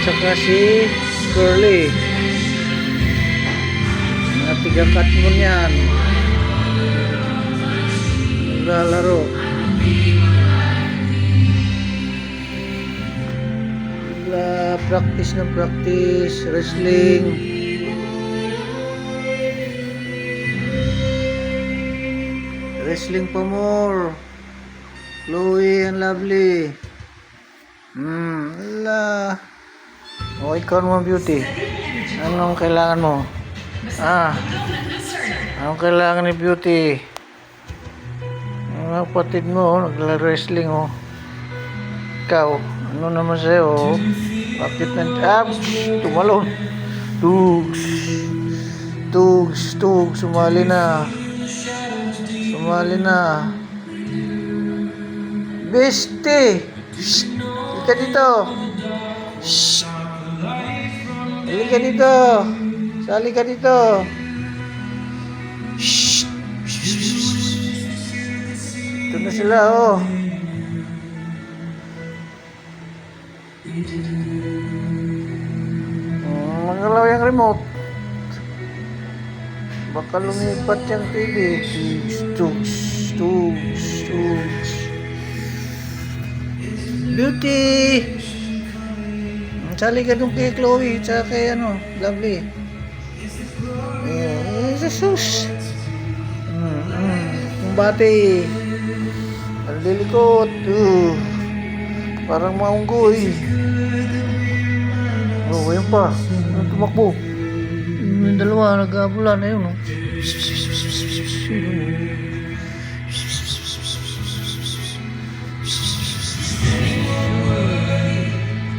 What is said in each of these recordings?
saka si Curly. Mga tigakat mo niyan. Naglalaro. Practice na practice. Wrestling. Wrestling pa more. Chloe and Lovely. Ala. O, ikaw mo, beauty. Anong kailangan mo? Anong kailangan ni beauty? Ang kapatid mo, nagla-wrestling, oh. Ikaw, ano naman sa'yo, oh? Bakit tumalon? Tugs, sumali na. Beste! Halika dito. Halika dito. Sali ka dito. Ito na sila, oh. Magalaw yung remote. Baka lumipat yung TV. Tugs. Beauty! Sali ka dun kay Chloe tsaka kay Lovely. Jesus! Kumbate! Ang lilikot! Parang maunggoy. Oh, ayun pa. Ano tumakbo? Yung dalawa, nag-aabulan na yun.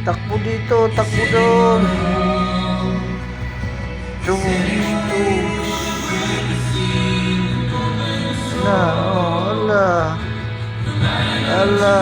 Takbo dito, takbo doon. Tugs. Ala.